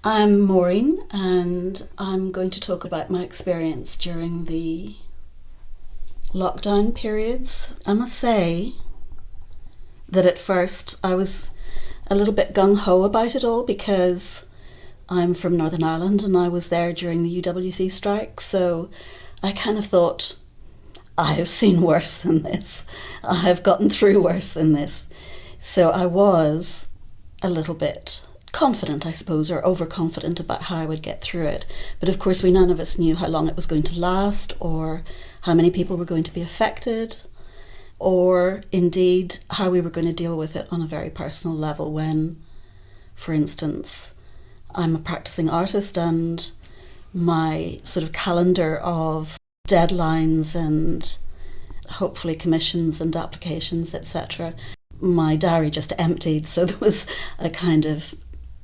I'm Maureen, and I'm going to talk about my experience during the lockdown periods. I must say that at first I was a little bit gung-ho about it all because I'm from Northern Ireland and I was there during the UWC strike, so I kind of thought, I have seen worse than this. I have gotten through worse than this. So I was a little bit confident, I suppose, or overconfident about how I would get through it. But of course, none of us knew how long it was going to last, or how many people were going to be affected, or indeed how we were going to deal with it on a very personal level when, for instance, I'm a practicing artist and my sort of calendar of deadlines and hopefully commissions and applications, etc., my diary just emptied. So there was a kind of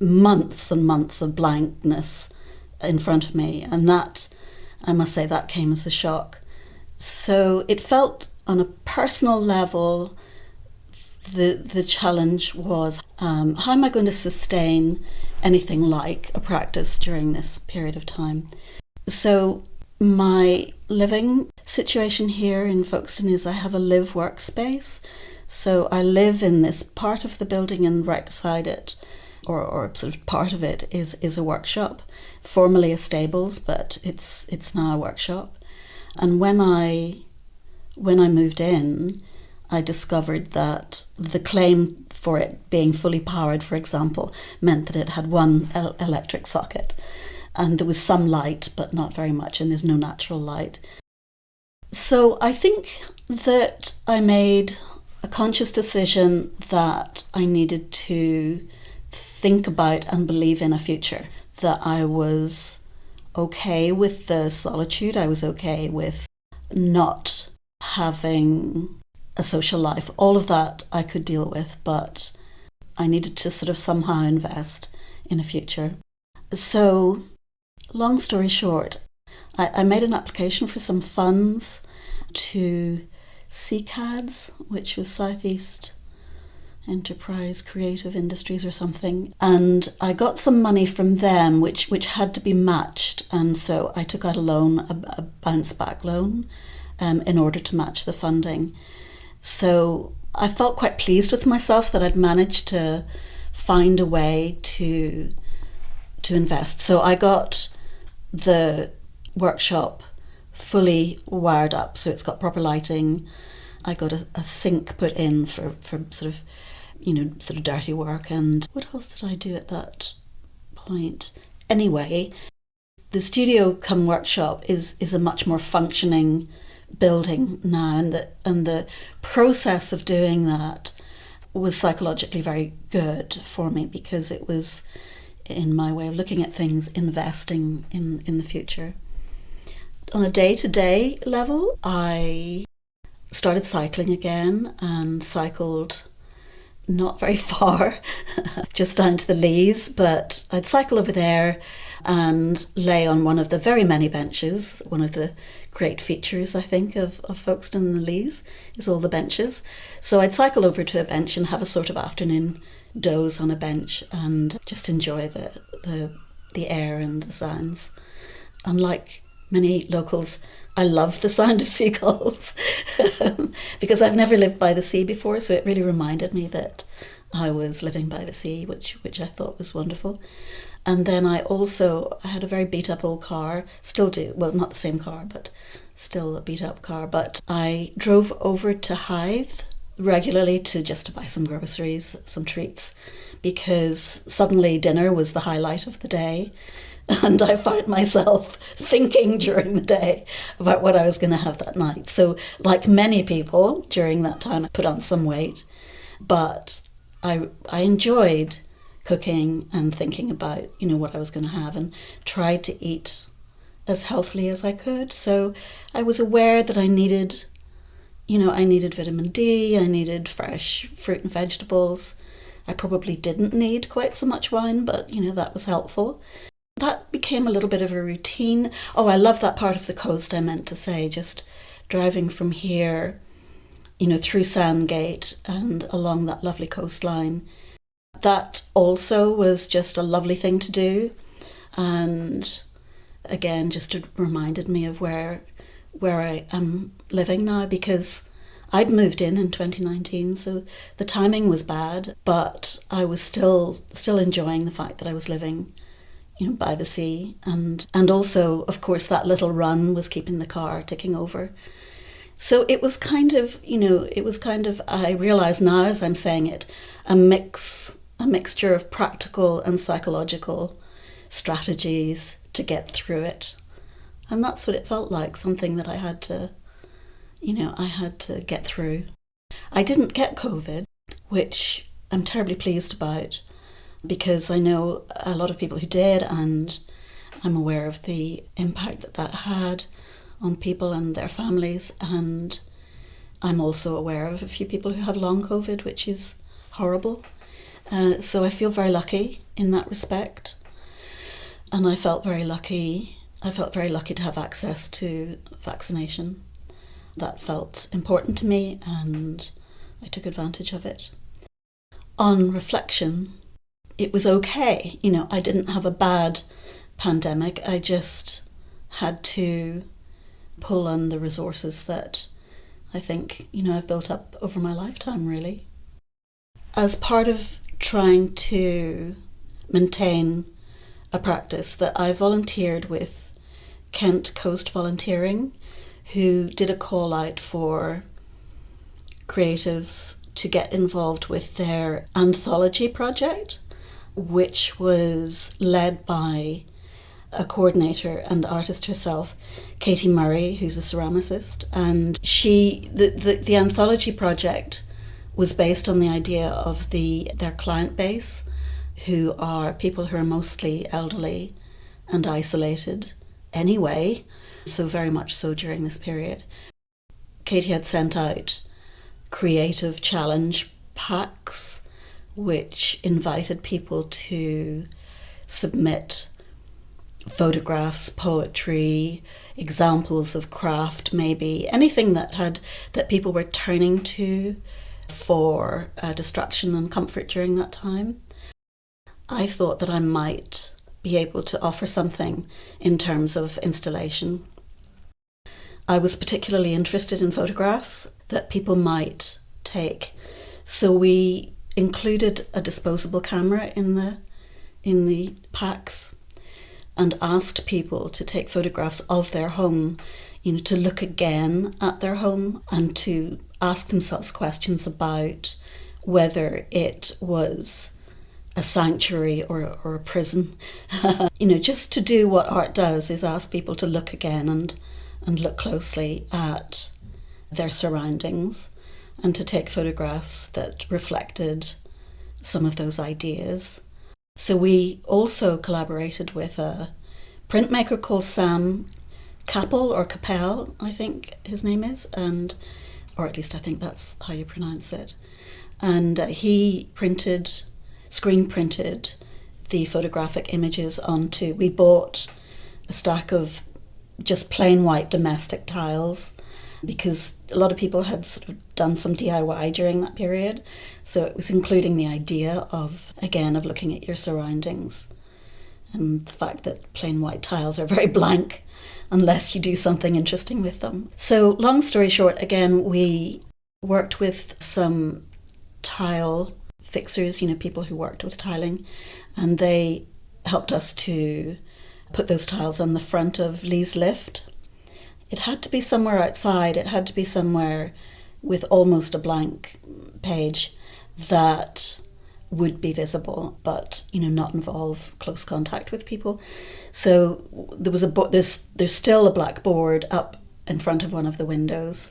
months and months of blankness in front of me, and that, I must say, that came as a shock. So it felt on a personal level, the challenge was, how am I going to sustain anything like a practice during this period of time? So my living situation here in Folkestone is I have a live workspace. So I live in this part of the building, and right beside it, or sort of part of it, is a workshop, formerly a stables, but it's now a workshop. And when I moved in, I discovered that the claim for it being fully powered, for example, meant that it had one electric socket, and there was some light, but not very much, and there's no natural light. So I think that I made a conscious decision that I needed to think about and believe in a future, that I was okay with the solitude, I was okay with not having a social life. All of that I could deal with, but I needed to sort of somehow invest in a future. So, long story short, I made an application for some funds to CCADS, which was Southeast Enterprise Creative Industries or something, and I got some money from them which had to be matched, and so I took out a loan, a bounce back loan, in order to match the funding. So I felt quite pleased with myself that I'd managed to find a way to invest. So I got the workshop fully wired up, so it's got proper lighting. I got a sink put in for sort of dirty work. And what else did I do at that point? Anyway, the studio come workshop is a much more functioning building now, and the process of doing that was psychologically very good for me, because it was, in my way of looking at things, investing in the future. On a day-to-day level, I started cycling again, and cycled not very far, just down to the Leas, but I'd cycle over there and lay on one of the very many benches. One of the great features, I think, of Folkestone and the Leas is all the benches. So I'd cycle over to a bench and have a sort of afternoon doze on a bench and just enjoy the air and the sounds. Unlike many locals, I love the sound of seagulls because I've never lived by the sea before, so it really reminded me that I was living by the sea, which I thought was wonderful. And then I had a very beat up old car, still do, well, not the same car, but still a beat up car. But I drove over to Hythe regularly just to buy some groceries, some treats, because suddenly dinner was the highlight of the day. And I found myself thinking during the day about what I was going to have that night. So like many people during that time, I put on some weight, but I enjoyed cooking and thinking about, what I was going to have, and tried to eat as healthily as I could. So I was aware that I needed vitamin D, I needed fresh fruit and vegetables. I probably didn't need quite so much wine, but, that was helpful. That became a little bit of a routine. Oh, I love that part of the coast, I meant to say, just driving from here, through Sandgate and along that lovely coastline. That also was just a lovely thing to do. and again, just it reminded me of where I am living now, because I'd moved in 2019, so the timing was bad, but I was still enjoying the fact that I was living, by the sea, and also, of course, that little run was keeping the car ticking over. So it was kind of, I realise now as I'm saying it, a mixture of practical and psychological strategies to get through it. And that's what it felt like, something that I had to get through. I didn't get COVID, which I'm terribly pleased about, because I know a lot of people who did, and I'm aware of the impact that had on people and their families, and I'm also aware of a few people who have long COVID, which is horrible. So I feel very lucky in that respect, and I felt very lucky to have access to vaccination. That felt important to me, and I took advantage of it. On reflection, it was okay. I didn't have a bad pandemic. I just had to pull on the resources that I think, I've built up over my lifetime, really. As part of trying to maintain a practice, that I volunteered with Kent Coast Volunteering, who did a call out for creatives to get involved with their anthology project, which was led by a coordinator and artist herself, Katie Murray, who's a ceramicist. And the anthology project was based on the idea of their client base, who are people who are mostly elderly and isolated anyway, so very much so during this period. Katie had sent out creative challenge packs, which invited people to submit photographs, poetry, examples of craft, maybe anything that people were turning to for distraction and comfort during that time. I thought that I might be able to offer something in terms of installation. I was particularly interested in photographs that people might take, so we included a disposable camera in the packs and asked people to take photographs of their home, to look again at their home and to ask themselves questions about whether it was a sanctuary or a prison. Just to do what art does, is ask people to look again and look closely at their surroundings and to take photographs that reflected some of those ideas. So we also collaborated with a printmaker called Sam Capel, I think his name is, or at least I think that's how you pronounce it. And he screen printed the photographic images onto, we bought a stack of just plain white domestic tiles, because a lot of people had sort of done some DIY during that period. So it was including the idea of looking at your surroundings, and the fact that plain white tiles are very blank unless you do something interesting with them. So long story short, again, we worked with some tile fixers, people who worked with tiling, and they helped us to put those tiles on the front of Lee's lift. It had to be somewhere outside. It had to be somewhere with almost a blank page that would be visible, but not involve close contact with people. So there was there's still a blackboard up in front of one of the windows,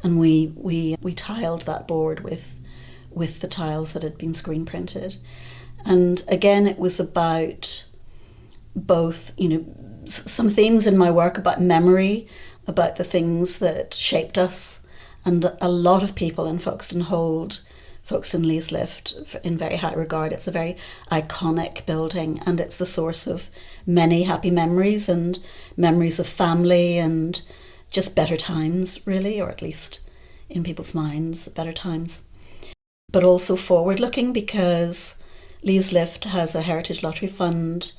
and we tiled that board with the tiles that had been screen printed. And again, it was about both, some themes in my work about memory, about the things that shaped us. And a lot of people in Folkestone hold Folkestone Lee's Lift in very high regard. It's a very iconic building, and it's the source of many happy memories and memories of family and just better times, really, or at least in people's minds, better times. But also forward-looking, because Lee's Lift has a Heritage Lottery Fund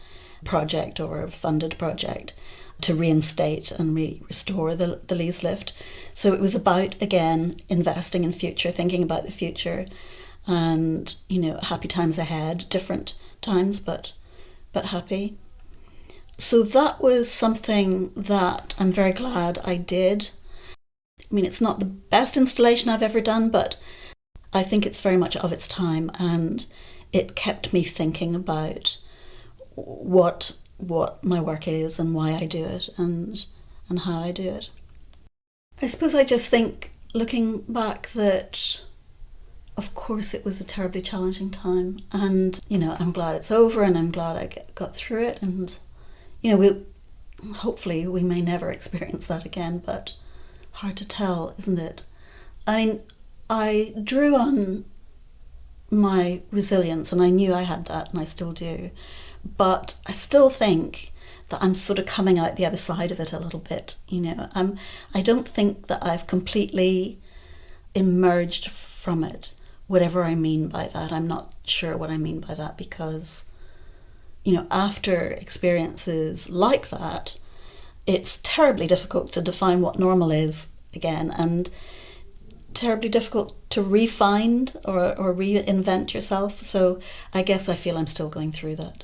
project or a funded project to reinstate and restore the Lees lift. So it was about, again, investing in future, thinking about the future, and, you know, happy times ahead, different times, but happy. So that was something that I'm very glad I did. I mean, it's not the best installation I've ever done, but I think it's very much of its time, and it kept me thinking about what my work is and why I do it and how I do it. I suppose I just think, looking back, that of course it was a terribly challenging time, and, you know, I'm glad it's over and I'm glad I got through it, and, you know, hopefully we may never experience that again, but hard to tell, isn't it? I mean, I drew on my resilience, and I knew I had that, and I still do, but I still think that I'm sort of coming out the other side of it a little bit, you know. I don't think that I've completely emerged from it, whatever I mean by that. I'm not sure what I mean by that, because, you know, after experiences like that, it's terribly difficult to define what normal is again, and terribly difficult to re-find or reinvent yourself. So I guess I feel I'm still going through that.